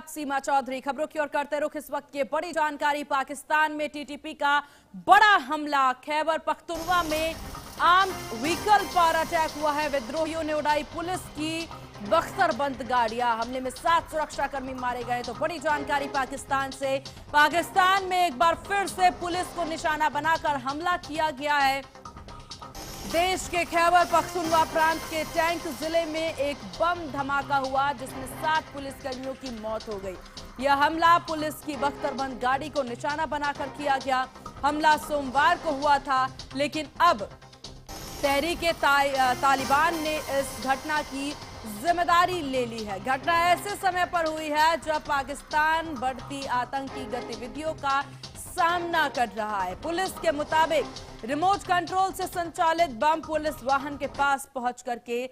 सीमा चौधरी। खबरों की ओर करते रुख इस वक्त की बड़ी जानकारी। पाकिस्तान में टीटीपी का बड़ा हमला। खैबर पख्तूनख्वा में आर्म व्हीकल पर अटैक हुआ है। विद्रोहियों ने उड़ाई पुलिस की बख्तरबंद गाड़ियां। हमले में 7 सुरक्षाकर्मी मारे गए। तो बड़ी जानकारी पाकिस्तान से। पाकिस्तान में एक बार फिर से पुलिस को निशाना बनाकर हमला किया गया है। देश के खैबर पख्तूनख्वा प्रांत के टैंक जिले में एक बम धमाका हुआ जिसमें 7 पुलिसकर्मियों की मौत हो गई। यह हमला पुलिस की बख्तरबंद गाड़ी को निशाना बनाकर किया गया। हमला सोमवार को हुआ था, लेकिन अब तहरीके तालिबान ने इस घटना की जिम्मेदारी ले ली है। घटना ऐसे समय पर हुई है जब पाकिस्तान बढ़ती आतंकी गतिविधियों का सामना कर रहा है। पुलिस के मुताबिक रिमोट कंट्रोल से संचालित बम पुलिस वाहन के पास पहुंच करके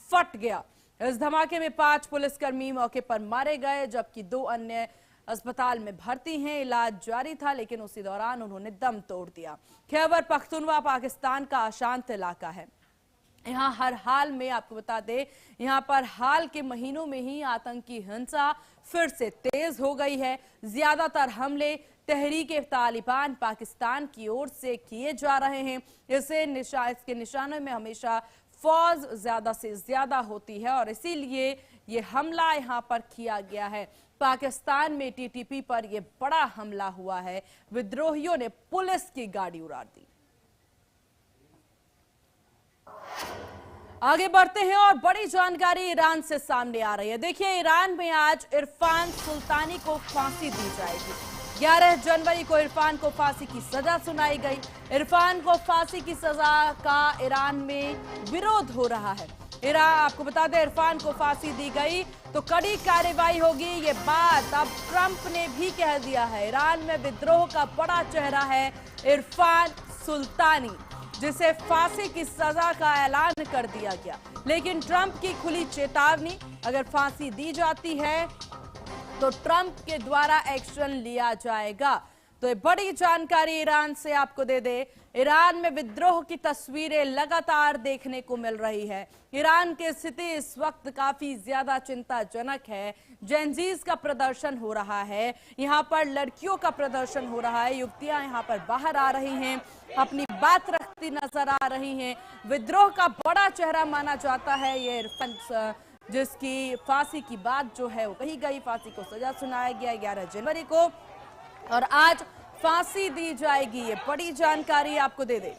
फट गया। इस धमाके में 5 पुलिसकर्मी मौके पर मारे गए, जबकि 2 अन्य अस्पताल में भर्ती हैं। इलाज जारी था, लेकिन उसी दौरान उन्होंने दम तोड़ दिया। खैबर पख्तूनख्वा पाकिस्तान का अशांत इलाका है। यहाँ हर हाल में, आपको बता दें, यहाँ पर हाल के महीनों में ही आतंकी हिंसा फिर से तेज हो गई है। ज्यादातर हमले तहरीके तालिबान पाकिस्तान की ओर से किए जा रहे हैं। इसके निशानों में हमेशा फौज ज्यादा से ज्यादा होती है और इसीलिए ये हमला यहाँ पर किया गया है। पाकिस्तान में टीटीपी पर यह बड़ा हमला हुआ है। विद्रोहियों ने पुलिस की गाड़ी उड़ा दी। आगे बढ़ते हैं और बड़ी जानकारी ईरान से सामने आ रही है। देखिए, ईरान में आज इरफान सुल्तानी को फांसी दी जाएगी। 11 जनवरी को इरफान को फांसी की सजा सुनाई गई। इरफान को फांसी की सजा का ईरान में विरोध हो रहा है। आपको बता दें, इरफान को फांसी दी गई तो कड़ी कार्रवाई होगी। ये बात अब ट्रंप ने भी कह दिया है। ईरान में विद्रोह का बड़ा चेहरा है इरफान सुल्तानी, जिसे फांसी की सजा का ऐलान कर दिया गया। लेकिन ट्रंप की खुली चेतावनी, अगर फांसी दी जाती है तो ट्रंप के द्वारा एक्शन लिया जाएगा। तो ये बड़ी जानकारी ईरान से आपको दे दे। ईरान में विद्रोह की तस्वीरें लगातार देखने को मिल रही है। ईरान की स्थिति इस वक्त काफी ज्यादा चिंताजनक है। जेनजीज का प्रदर्शन हो रहा है, यहाँ पर लड़कियों का प्रदर्शन हो रहा है। युवतियां यहाँ पर बाहर आ रही हैं, अपनी बात रखती नजर आ रही हैं। विद्रोह का बड़ा चेहरा माना जाता है ये इरफान, जिसकी फांसी की बात जो है वो कही गई। फांसी को सजा सुनाया गया 11 जनवरी को और आज फांसी दी जाएगी। ये बड़ी जानकारी आपको दे दे।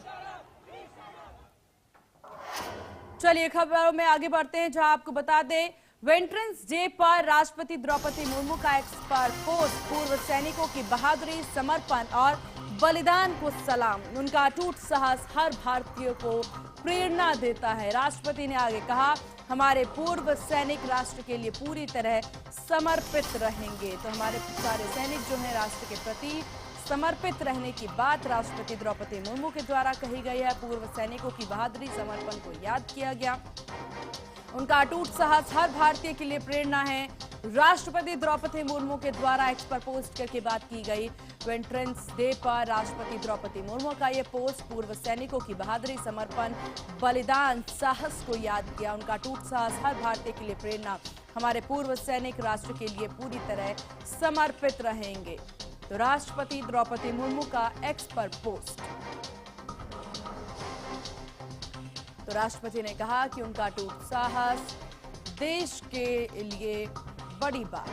चलिए खबरों में आगे बढ़ते हैं, जहां आपको बता दें, वेटरन्स डे पर राष्ट्रपति द्रौपदी मुर्मू का एक्स पर पोस्ट पूर्व सैनिकों की बहादुरी, समर्पण और बलिदान को सलाम। उनका अटूट साहस हर भारतीय को प्रेरणा देता है। राष्ट्रपति ने आगे कहा, हमारे पूर्व सैनिक राष्ट्र के लिए पूरी तरह समर्पित रहेंगे। तो हमारे सारे सैनिक जो हैं राष्ट्र के प्रति समर्पित रहने की बात राष्ट्रपति द्रौपदी मुर्मू के द्वारा कही गई है। पूर्व सैनिकों की बहादुरी, समर्पण को याद किया गया। उनका अटूट साहस हर भारतीय के लिए प्रेरणा है। राष्ट्रपति द्रौपदी मुर्मू के द्वारा एक्स पर पोस्ट करके बात की गई। वेटरन्स डे पर राष्ट्रपति द्रौपदी मुर्मू का ये पोस्ट पूर्व सैनिकों की बहादुरी, समर्पण, बलिदान, साहस को याद किया। उनका अटूट साहस हर भारतीय के लिए प्रेरणा। हमारे पूर्व सैनिक राष्ट्र के लिए पूरी तरह समर्पित रहेंगे। तो राष्ट्रपति द्रौपदी मुर्मू का एक्स पर पोस्ट। तो राष्ट्रपति ने कहा कि उनका अटूट साहस देश के लिए बड़ी बात।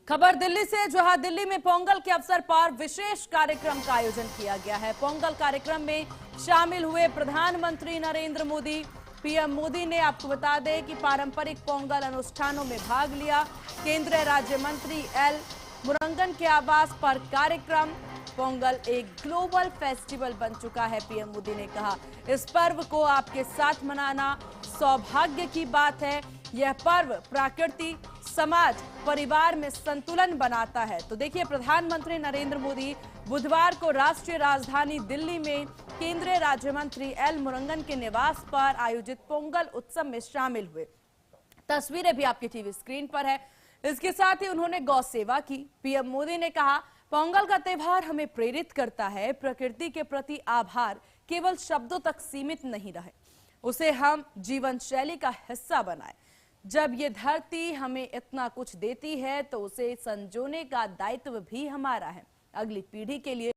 खबर दिल्ली से, जहां दिल्ली में पोंगल के अवसर पर विशेष कार्यक्रम का आयोजन किया गया है। पोंगल कार्यक्रम में शामिल हुए प्रधानमंत्री नरेंद्र मोदी। पीएम मोदी ने, आपको बता दें, कि पारंपरिक पोंगल अनुष्ठानों में भाग लिया। केंद्रीय राज्य मंत्री एल मुरुगन के आवास पर कार्यक्रम। पोंगल एक ग्लोबल फेस्टिवल बन चुका है, पीएम मोदी ने कहा। इस पर्व को आपके साथ मनाना सौभाग्य की बात है। यह पर्व प्रकृति, समाज, परिवार में संतुलन बनाता है। तो देखिए, प्रधानमंत्री नरेंद्र मोदी बुधवार को राष्ट्रीय राजधानी दिल्ली में केंद्रीय राज्य मंत्री एल मुरुगन के निवास पर आयोजित पोंगल उत्सव में शामिल हुए। तस्वीरें भी आपकी टीवी स्क्रीन पर है। इसके साथ ही उन्होंने गौ सेवा की। पीएम मोदी ने कहा, पोंगल का त्यौहार हमें प्रेरित करता है। प्रकृति के प्रति आभार केवल शब्दों तक सीमित नहीं रहे। उसे हम जीवन शैली का हिस्सा बनाएं। जब ये धरती हमें इतना कुछ देती है तो उसे संजोने का दायित्व भी हमारा है। अगली पीढ़ी के लिए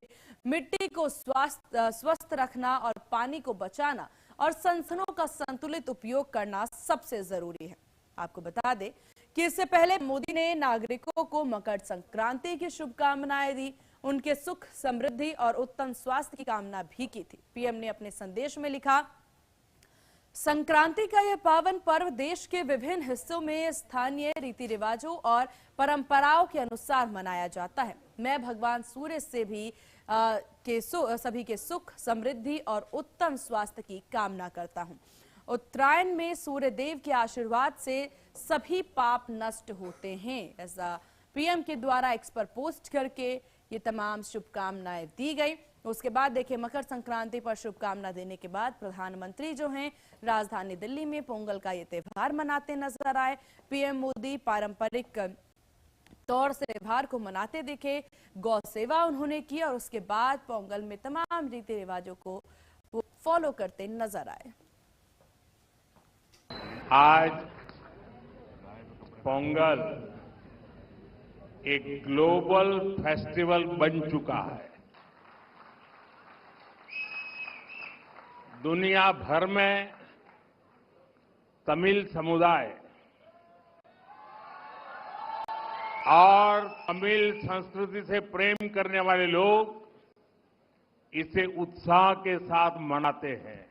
मिट्टी को स्वस्थ रखना और पानी को बचाना और संसाधनों का संतुलित उपयोग करना सबसे जरूरी है। आपको बता दें कि इससे पहले मोदी ने नागरिकों को मकर संक्रांति की शुभकामनाएं दी, उनके सुख, समृद्धि और उत्तम स्वास्थ्य की कामना भी की थी। पीएम ने अपने संदेश में लिखा, संक्रांति का यह पावन पर्व देश के विभिन्न हिस्सों में स्थानीय रीति रिवाजों और परंपराओं के अनुसार मनाया जाता है। मैं भगवान सूर्य से भी सभी के सुख, समृद्धि और उत्तम स्वास्थ्य की कामना करता हूं। उत्तरायण में सूर्य देव के आशीर्वाद से सभी पाप नष्ट होते हैं, ऐसा पीएम के द्वारा एक्स पर पोस्ट करके ये तमाम शुभकामनाएं दी गई। उसके बाद देखिए, मकर संक्रांति पर शुभकामना देने के बाद प्रधानमंत्री जो हैं राजधानी दिल्ली में पोंगल का ये त्योहार मनाते नजर आए। पीएम मोदी पारंपरिक तौर से त्योहार को मनाते दिखे, गौ सेवा उन्होंने की और उसके बाद पोंगल में तमाम रीति रिवाजों को वो फॉलो करते नजर आए। आज पोंगल एक ग्लोबल फेस्टिवल बन चुका है। दुनिया भर में तमिल समुदाय और तमिल संस्कृति से प्रेम करने वाले लोग इसे उत्साह के साथ मनाते हैं,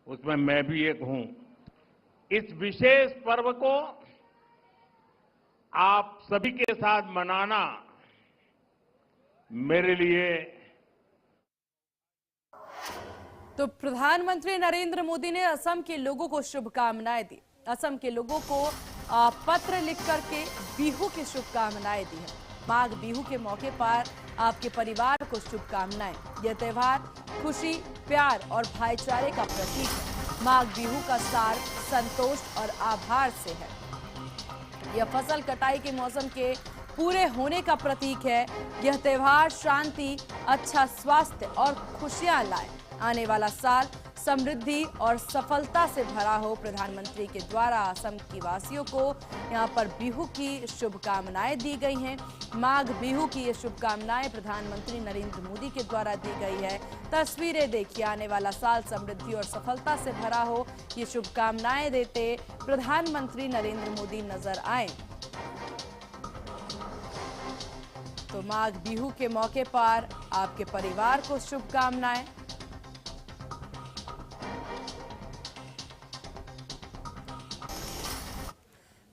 उसमें मैं भी एक हूं। इस विशेष पर्व को आप सभी के साथ मनाना मेरे लिए। तो प्रधानमंत्री नरेंद्र मोदी ने असम के लोगों को शुभकामनाएं दी। असम के लोगों को पत्र लिख करके बिहू की शुभकामनाएं दी है। माघ बिहू के मौके पर आपके परिवार को शुभकामनाएं। यह त्योहार खुशी, प्यार और भाईचारे का प्रतीक है। माघ बिहू का सार संतोष और आभार से है। यह फसल कटाई के मौसम के पूरे होने का प्रतीक है। यह त्योहार शांति, अच्छा स्वास्थ्य और खुशियां लाए। आने वाला साल समृद्धि और सफलता से भरा हो। प्रधानमंत्री के द्वारा असम की वासियों को यहां पर बिहू की शुभकामनाएं दी गई हैं। माघ बिहू की ये शुभकामनाएं प्रधानमंत्री नरेंद्र मोदी के द्वारा दी गई है। तस्वीरें देखिए, आने वाला साल समृद्धि और सफलता से भरा हो, ये शुभकामनाएं देते प्रधानमंत्री नरेंद्र मोदी नजर आए। तो माघ बिहू के मौके पर आपके परिवार को शुभकामनाएं।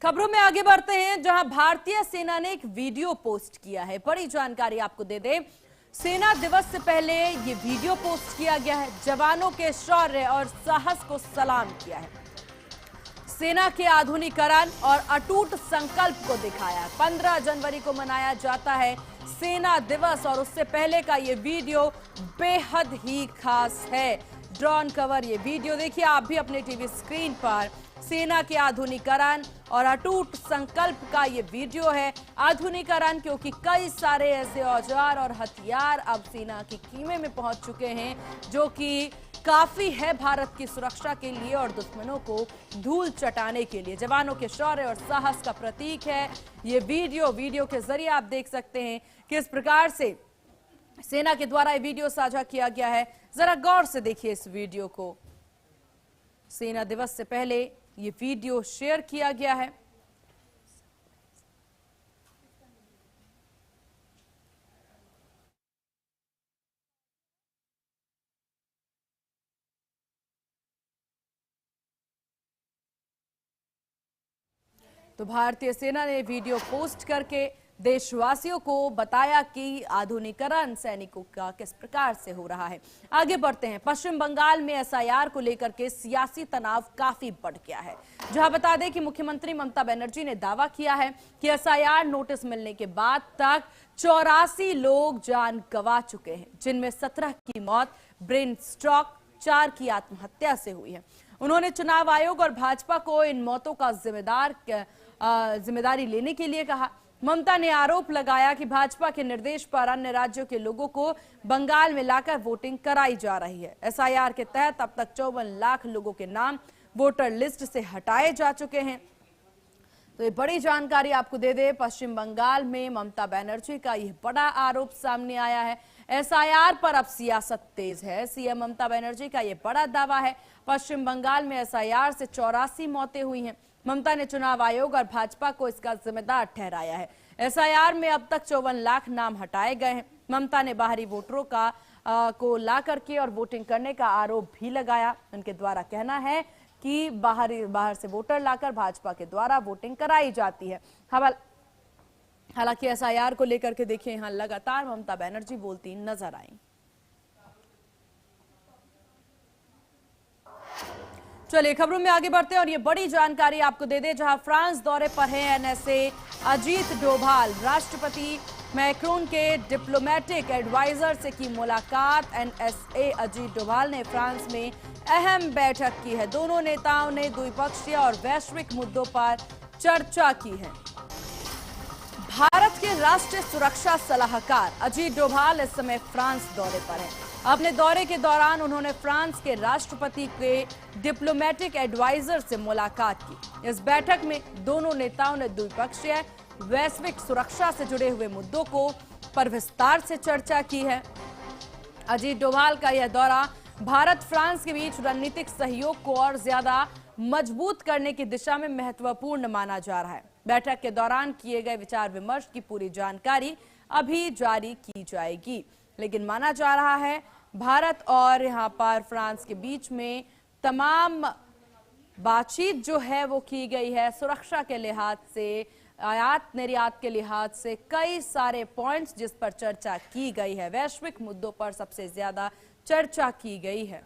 खबरों में आगे बढ़ते हैं, जहां भारतीय सेना ने एक वीडियो पोस्ट किया है। बड़ी जानकारी आपको दे दें, सेना दिवस से पहले ये वीडियो पोस्ट किया गया है। जवानों के शौर्य और साहस को सलाम किया है। सेना के आधुनिकीकरण और अटूट संकल्प को दिखाया है। 15 जनवरी को मनाया जाता है सेना दिवस और उससे पहले का ये वीडियो बेहद ही खास है। ड्रोन कवर ये वीडियो देखिए आप भी अपने टीवी स्क्रीन पर। सेना के आधुनिकीकरण और अटूट संकल्प का ये वीडियो है। आधुनिकीकरण क्योंकि कई सारे ऐसे औजार और हथियार अब सेना की कीमे में पहुंच चुके हैं जो कि काफी है भारत की सुरक्षा के लिए और दुश्मनों को धूल चटाने के लिए। जवानों के शौर्य और साहस का प्रतीक है ये वीडियो के जरिए आप देख सकते हैं किस प्रकार से सेना के द्वारा ये वीडियो साझा किया गया है। जरा गौर से देखिए इस वीडियो को। सेना दिवस से पहले ये वीडियो शेयर किया गया है। तो भारतीय सेना ने वीडियो पोस्ट करके देशवासियों को बताया कि आधुनिकीकरण सैनिकों का किस प्रकार से हो रहा है। आगे बढ़ते हैं, पश्चिम बंगाल में एसआईआर को लेकर के सियासी तनाव काफी बढ़ गया है। जहां बता दें कि मुख्यमंत्री ममता बनर्जी ने दावा किया है कि एसआईआर नोटिस मिलने के बाद तक 84 लोग जान गंवा चुके हैं, जिनमें 17 की मौत ब्रेन स्ट्रोक, 4 की आत्महत्या से हुई है। उन्होंने चुनाव आयोग और भाजपा को इन मौतों का जिम्मेदारी लेने के लिए कहा। ममता ने आरोप लगाया कि भाजपा के निर्देश पर अन्य राज्यों के लोगों को बंगाल में लाकर वोटिंग कराई जा रही है। एसआईआर के तहत अब तक 54 लाख लोगों के नाम वोटर लिस्ट से हटाए जा चुके हैं। तो ये बड़ी जानकारी आपको दे दे, पश्चिम बंगाल में ममता बनर्जी का यह बड़ा आरोप सामने आया है। एसआईआर पर अब सियासत तेज है। सीएम ममता बनर्जी का यह बड़ा दावा है। पश्चिम बंगाल में एसआईआर से 84 मौतें हुई हैं। ममता ने चुनाव आयोग और भाजपा को इसका जिम्मेदार ठहराया है। एसआईआर में अब तक 54 लाख नाम हटाए गए हैं। ममता ने बाहरी वोटरों को ला करके और वोटिंग करने का आरोप भी लगाया। उनके द्वारा कहना है कि बाहर से वोटर लाकर भाजपा के द्वारा वोटिंग कराई जाती है। हालांकि एसआईआर को लेकर के देखिए यहां लगातार ममता बनर्जी बोलती नजर आई। चलिए खबरों में आगे बढ़ते हैं और ये बड़ी जानकारी आपको दे दें, जहां फ्रांस दौरे पर है एनएसए अजीत डोभाल। राष्ट्रपति मैक्रोन के डिप्लोमेटिक एडवाइजर से की मुलाकात। एनएसए अजीत डोभाल ने फ्रांस में अहम बैठक की है। दोनों नेताओं ने द्विपक्षीय और वैश्विक मुद्दों पर चर्चा की है। भारत के राष्ट्रीय सुरक्षा सलाहकार अजीत डोभाल इस समय फ्रांस दौरे पर हैं। अपने दौरे के दौरान उन्होंने फ्रांस के राष्ट्रपति के डिप्लोमेटिक एडवाइजर से मुलाकात की। इस बैठक में दोनों नेताओं ने द्विपक्षीय वैश्विक सुरक्षा से जुड़े हुए मुद्दों पर विस्तार से चर्चा की है। अजीत डोभाल का यह दौरा भारत फ्रांस के बीच रणनीतिक सहयोग को और ज्यादा मजबूत करने की दिशा में महत्वपूर्ण माना जा रहा है। बैठक के दौरान किए गए विचार विमर्श की पूरी जानकारी अभी जारी की जाएगी, लेकिन माना जा रहा है भारत और यहां पर फ्रांस के बीच में तमाम बातचीत जो है वो की गई है। सुरक्षा के लिहाज से, आयात निर्यात के लिहाज से कई सारे पॉइंट्स जिस पर चर्चा की गई है। वैश्विक मुद्दों पर सबसे ज्यादा चर्चा की गई है।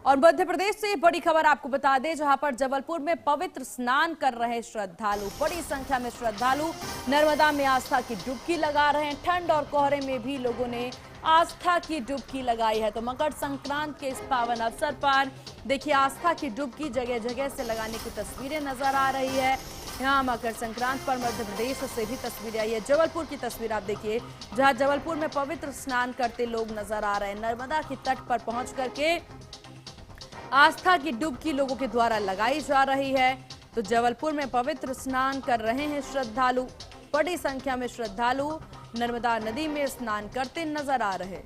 और मध्य प्रदेश से बड़ी खबर आपको बता दें, जहां पर जबलपुर में पवित्र स्नान कर रहे श्रद्धालु, बड़ी संख्या में श्रद्धालु नर्मदा में आस्था की डुबकी लगा रहे हैं। ठंड और कोहरे में भी लोगों ने आस्था की डुबकी लगाई है। तो मकर संक्रांति के इस पावन अवसर पर देखिए आस्था की डुबकी जगह जगह से लगाने की तस्वीरें नजर आ रही है। यहाँ मकर संक्रांति पर मध्य प्रदेश से भी तस्वीरें आई है। जबलपुर की तस्वीर आप देखिए, जहाँ जबलपुर में पवित्र स्नान करते लोग नजर आ रहे हैं। नर्मदा के तट पर पहुंच करके आस्था की डुबकी लोगों के द्वारा लगाई जा रही है। तो जबलपुर में पवित्र स्नान कर रहे हैं श्रद्धालु। बड़ी संख्या में श्रद्धालु नर्मदा नदी में स्नान करते नजर आ रहे।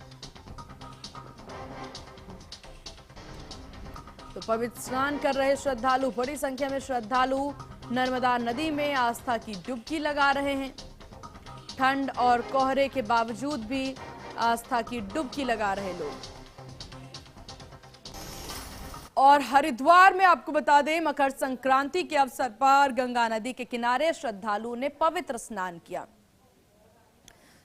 तो पवित्र स्नान कर रहे श्रद्धालु, बड़ी संख्या में श्रद्धालु नर्मदा नदी में आस्था की डुबकी लगा रहे हैं। ठंड और कोहरे के बावजूद भी आस्था की डुबकी लगा रहे लोग। और हरिद्वार में आपको बता दें, मकर संक्रांति के अवसर पर गंगा नदी के किनारे श्रद्धालुओं ने पवित्र स्नान किया।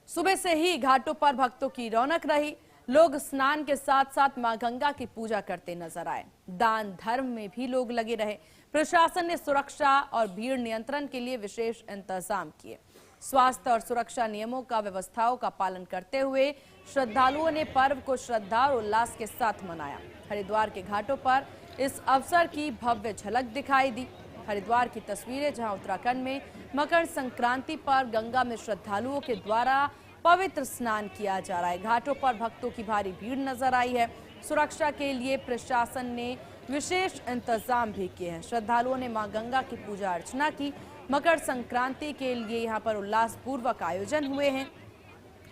सुबह से ही घाटों पर भक्तों की रौनक रही। लोग स्नान के साथ साथ मां गंगा की पूजा करते नजर आए। दान धर्म में भी लोग लगे रहे। प्रशासन ने सुरक्षा और भीड़ नियंत्रण के लिए विशेष इंतजाम किए। स्वास्थ्य और सुरक्षा नियमों का व्यवस्थाओं का पालन करते हुए श्रद्धालुओं ने पर्व को श्रद्धा और उल्लास के साथ मनाया। हरिद्वार के घाटों पर इस अवसर की भव्य झलक दिखाई दी। हरिद्वार की तस्वीरें, जहां उत्तराखंड में मकर संक्रांति पर गंगा में श्रद्धालुओं के द्वारा पवित्र स्नान किया जा रहा है। घाटों पर भक्तों की भारी भीड़ नजर आई है। सुरक्षा के लिए प्रशासन ने विशेष इंतजाम भी किए हैं। श्रद्धालुओं ने मां गंगा की पूजा अर्चना की। मकर संक्रांति के लिए यहां पर उल्लासपूर्वक आयोजन हुए हैं।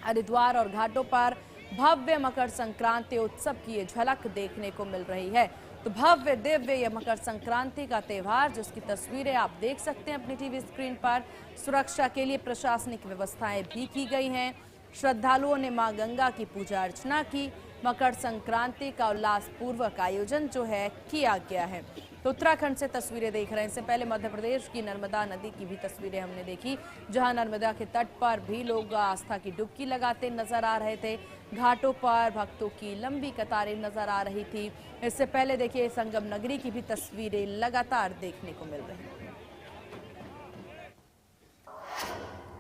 हरिद्वार और घाटों पर भव्य मकर संक्रांति उत्सव की ये झलक देखने को मिल रही है। तो भव्य दिव्य ये मकर संक्रांति का त्यौहार, जिसकी तस्वीरें आप देख सकते हैं अपनी टीवी स्क्रीन पर। सुरक्षा के लिए प्रशासनिक व्यवस्थाएं भी की गई हैं। श्रद्धालुओं ने मां गंगा की पूजा अर्चना की। मकर संक्रांति का उल्लासपूर्वक आयोजन जो है किया गया है। तो उत्तराखंड से तस्वीरें देख रहे हैं। इससे पहले मध्य प्रदेश की नर्मदा नदी की भी तस्वीरें हमने देखी, जहां नर्मदा के तट पर भी लोग आस्था की डुबकी लगाते नजर आ रहे थे। घाटों पर भक्तों की लंबी कतारें नजर आ रही थी। इससे पहले देखिए संगम नगरी की भी तस्वीरें लगातार देखने को मिल रही हैं।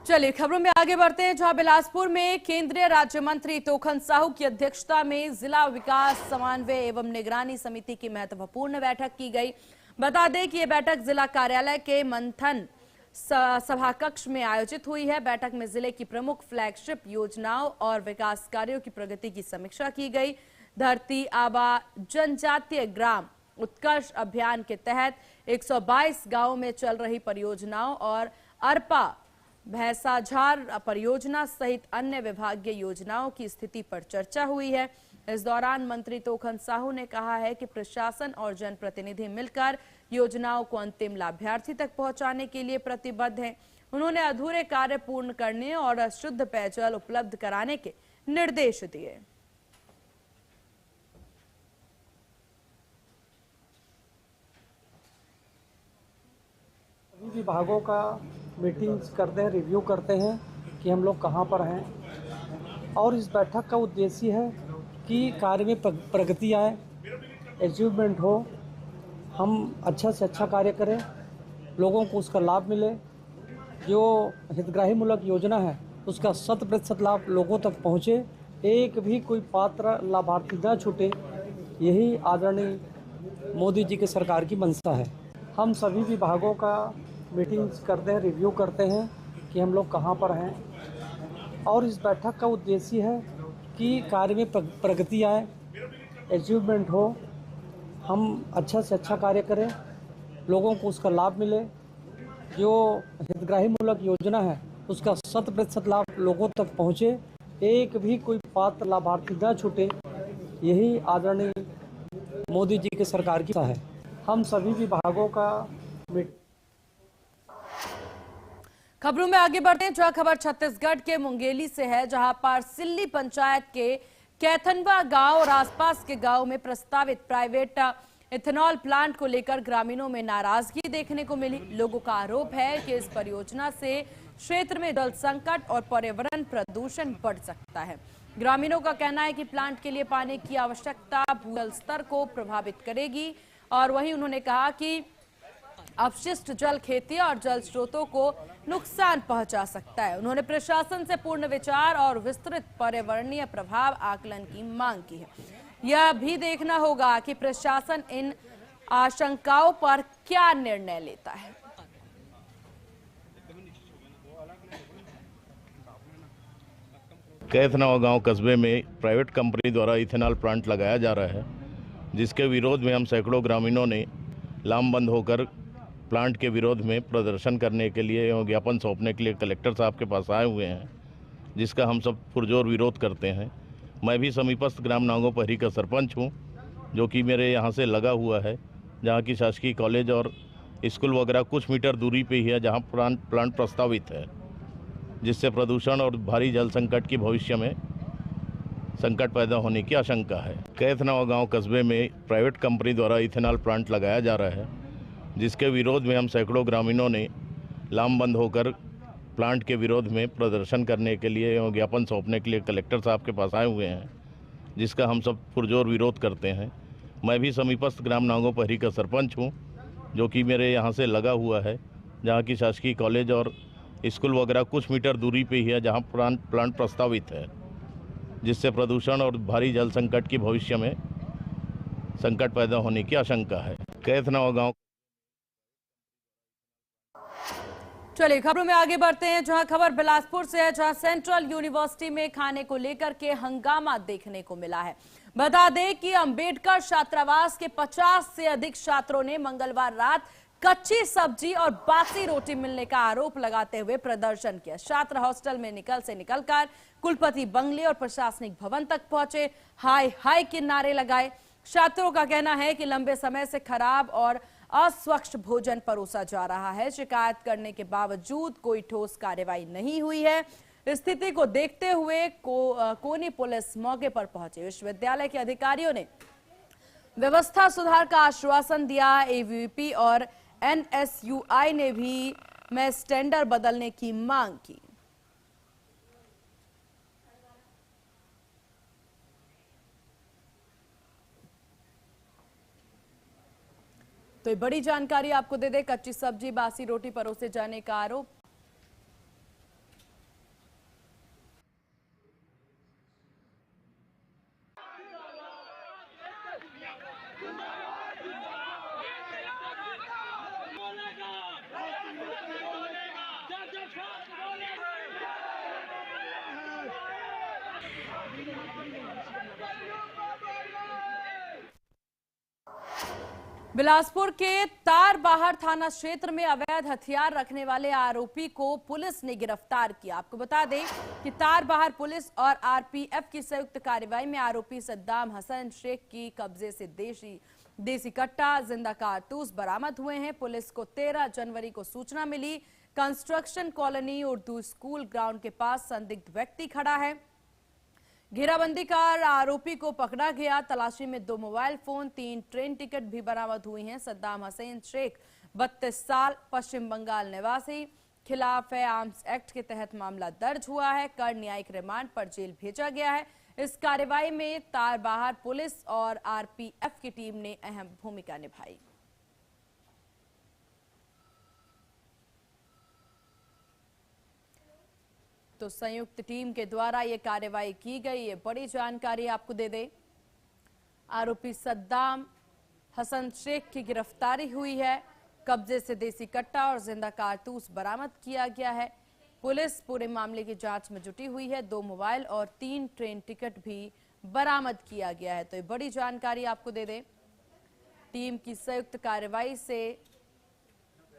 चलिए खबरों में आगे बढ़ते हैं, जहां बिलासपुर में केंद्रीय राज्य मंत्री तोखन साहू की अध्यक्षता में जिला विकास समन्वय एवं निगरानी समिति की महत्वपूर्ण बैठक की गई। बता दें कि यह बैठक जिला कार्यालय के मंथन सभा कक्ष में आयोजित हुई है। बैठक में जिले की प्रमुख फ्लैगशिप योजनाओं और विकास कार्यों की प्रगति की समीक्षा की गई। धरती आबा जनजातीय ग्राम उत्कर्ष अभियान के तहत 122 गांवों में चल रही परियोजनाओं और अरपा भैंसाझार परियोजना सहित अन्य विभागीय योजनाओं की स्थिति पर चर्चा हुई है। इस दौरान मंत्री तोखन साहू ने कहा है कि प्रशासन और जनप्रतिनिधि मिलकर योजनाओं को अंतिम लाभार्थी तक पहुंचाने के लिए प्रतिबद्ध हैं। उन्होंने अधूरे कार्य पूर्ण करने और शुद्ध पेयजल उपलब्ध कराने के निर्देश दिए। सभी विभागों का मीटिंग्स करते हैं, रिव्यू करते हैं कि हम लोग कहाँ पर हैं, और इस बैठक का उद्देश्य है कि कार्य में प्रगति आए, अचीवमेंट हो, हम अच्छा से अच्छा कार्य करें, लोगों को उसका लाभ मिले। जो हितग्राही मूलक योजना है उसका 100% लाभ लोगों तक पहुँचे, एक भी कोई पात्र लाभार्थी न छूटे, यही आदरणीय मोदी जी की सरकार की मंशा है। हम सभी विभागों का मीटिंग्स करते हैं, रिव्यू करते हैं कि हम लोग कहाँ पर हैं, और इस बैठक का उद्देश्य है कि कार्य में प्रगति आए, अचीवमेंट हो, हम अच्छा से अच्छा कार्य करें, लोगों को उसका लाभ मिले। जो हितग्राही मूलक योजना है उसका 100% लाभ लोगों तक पहुँचे, एक भी कोई पात्र लाभार्थी न छूटे, यही आदरणीय मोदी जी की सरकार की है। हम सभी विभागों का खबरों में आगे बढ़ते हैं, जहां खबर छत्तीसगढ़ के मुंगेली से है, जहां पर सिल्ली पंचायत के कैथनवा गांव और आसपास के गांव में प्रस्तावित प्राइवेट इथेनॉल प्लांट को लेकर ग्रामीणों में नाराजगी देखने को मिली। लोगों का आरोप है कि इस परियोजना से क्षेत्र में जल संकट और पर्यावरण प्रदूषण बढ़ सकता है। ग्रामीणों का कहना है कि प्लांट के लिए पानी की आवश्यकता भूजल स्तर को प्रभावित करेगी, और वहीं उन्होंने कहा कि अपशिष्ट जल खेती और जल स्रोतों को नुकसान पहुंचा सकता है। उन्होंने प्रशासन से पूर्ण विचार और विस्तृत पर्यावरणीय प्रभाव आकलन की मांग की है। यह भी देखना होगा कि प्रशासन इन आशंकाओं पर क्या निर्णय लेता है। कैथनवा गांव कस्बे में प्राइवेट कंपनी द्वारा इथेनॉल प्लांट लगाया जा रहा है, जिसके विरोध में हम सैकड़ों ग्रामीणों ने लामबंद होकर प्लांट के विरोध में प्रदर्शन करने के लिए एवं ज्ञापन सौंपने के लिए कलेक्टर साहब के पास आए हुए हैं, जिसका हम सब पुरजोर विरोध करते हैं। मैं भी समीपस्थ ग्राम नांगोपहरी का सरपंच हूं, जो कि मेरे यहाँ से लगा हुआ है, जहाँ की शासकीय कॉलेज और स्कूल वगैरह कुछ मीटर दूरी पे ही है, जहाँ प्लांट प्रस्तावित है, जिससे प्रदूषण और भारी जल संकट की भविष्य में संकट पैदा होने की आशंका है। कैथनवा गांव कस्बे में प्राइवेट कंपनी द्वारा इथेनॉल प्लांट लगाया जा रहा है, जिसके विरोध में हम सैकड़ों ग्रामीणों ने लामबंद होकर प्लांट के विरोध में प्रदर्शन करने के लिए एवं ज्ञापन सौंपने के लिए कलेक्टर साहब के पास आए हुए हैं, जिसका हम सब पुरजोर विरोध करते हैं। मैं भी समीपस्थ ग्राम नांगोपहरी का सरपंच हूं, जो कि मेरे यहाँ से लगा हुआ है, जहाँ की शासकीय कॉलेज और स्कूल वगैरह कुछ मीटर दूरी पे ही है, जहाँ प्लांट प्रस्तावित है, जिससे प्रदूषण और भारी जल संकट की भविष्य में संकट पैदा होने की आशंका है। कैथनवा गांव। चलिए खबरों में आगे बढ़ते हैं, जहां खबर बिलासपुर से है, जहां सेंट्रल यूनिवर्सिटी में खाने को लेकर के हंगामा देखने को मिला है। बता दें कि अंबेडकर छात्रावास के 50 से अधिक छात्रों ने मंगलवार रात कच्ची सब्जी और बासी रोटी मिलने का आरोप लगाते हुए प्रदर्शन किया। छात्र हॉस्टल में निकलकर कुलपति बंगले और प्रशासनिक भवन तक पहुंचे, हाय हाय के नारे लगाए। छात्रों का कहना है कि लंबे समय से खराब और अस्वच्छ भोजन परोसा जा रहा है। शिकायत करने के बावजूद कोई ठोस कार्रवाई नहीं हुई है। स्थिति को देखते हुए कोनी पुलिस मौके पर पहुंचे। विश्वविद्यालय के अधिकारियों ने व्यवस्था सुधार का आश्वासन दिया। एवीपी और एनएसयूआई ने भी मेस टेंडर बदलने की मांग की। तो ये बड़ी जानकारी आपको दे दे, कच्ची सब्जी बासी रोटी परोसे जाने का आरोप। बिलासपुर के तारबाहर थाना क्षेत्र में अवैध हथियार रखने वाले आरोपी को पुलिस ने गिरफ्तार किया। आपको बता दें कि तारबाहर पुलिस और आरपीएफ की संयुक्त कार्रवाई में आरोपी सद्दाम हसन शेख की कब्जे से देसी कट्टा, जिंदा कारतूस बरामद हुए हैं। पुलिस को 13 जनवरी को सूचना मिली, construction colony Urdu school ground के पास संदिग्ध व्यक्ति खड़ा है। घेराबंदी कर आरोपी को पकड़ा गया। तलाशी में 2 मोबाइल फोन, 3 ट्रेन टिकट भी बरामद हुई हैं। सद्दाम हसन शेख 32 साल, पश्चिम बंगाल निवासी, खिलाफ है आर्म्स एक्ट के तहत मामला दर्ज हुआ है। कर न्यायिक रिमांड पर जेल भेजा गया है। इस कार्रवाई में तारबाहर पुलिस और आरपीएफ की टीम ने अहम भूमिका निभाई। तो संयुक्त टीम के द्वारा ये कार्रवाई की गई। ये बड़ी जानकारी आपको दे दे, आरोपी सद्दाम हसन शेख की गिरफ्तारी हुई है। कब्जे से देसी कट्टा और जिंदा कारतूस बरामद किया गया है। पुलिस पूरे मामले की जांच में जुटी हुई है। 2 मोबाइल और 3 ट्रेन टिकट भी बरामद किया गया है। तो ये बड़ी जानकारी आपको दे दे, टीम की संयुक्त कार्रवाई से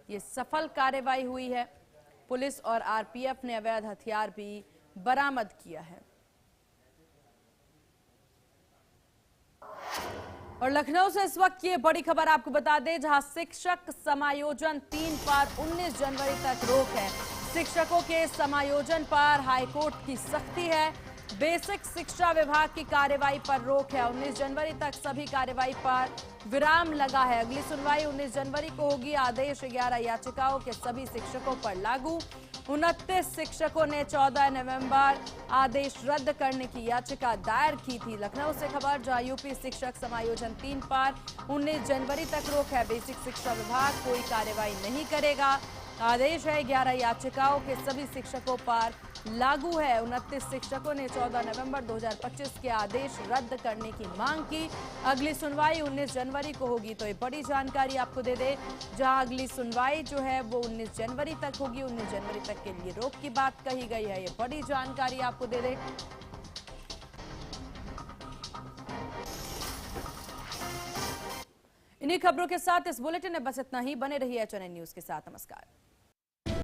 ये सफल कार्रवाई हुई है। पुलिस और आरपीएफ ने अवैध हथियार भी बरामद किया है। और लखनऊ से इस वक्त ये बड़ी खबर आपको बता दें, जहां शिक्षक समायोजन 3 पर 19 जनवरी तक रोक है। शिक्षकों के समायोजन पर हाईकोर्ट की सख्ती है। बेसिक शिक्षा विभाग की कार्रवाई पर रोक है। 19 जनवरी तक सभी कार्रवाई पर विराम लगा है। अगली सुनवाई 19 जनवरी को होगी। आदेश 11 याचिकाओं के सभी शिक्षकों पर लागू। 29 शिक्षकों ने 14 नवंबर आदेश रद्द करने की याचिका दायर की थी। लखनऊ से खबर, जहां यूपी शिक्षक समायोजन 3 पर 19 जनवरी तक रोक है। बेसिक शिक्षा विभाग कोई कार्रवाई नहीं करेगा। आदेश है 11 याचिकाओं के सभी शिक्षकों पर लागू है। 29 शिक्षकों ने 14 नवंबर 2025 के आदेश रद्द करने की मांग की। अगली सुनवाई 19 जनवरी को होगी। तो ये बड़ी जानकारी आपको दे दे, जहां अगली सुनवाई जो है वो 19 जनवरी तक होगी। 19 जनवरी तक के लिए रोक की बात कही गई है। ये बड़ी जानकारी आपको दे दे। इन्हीं खबरों के साथ इस बुलेटिन में बस इतना ही। बने रहिए HNN न्यूज के साथ। नमस्कार।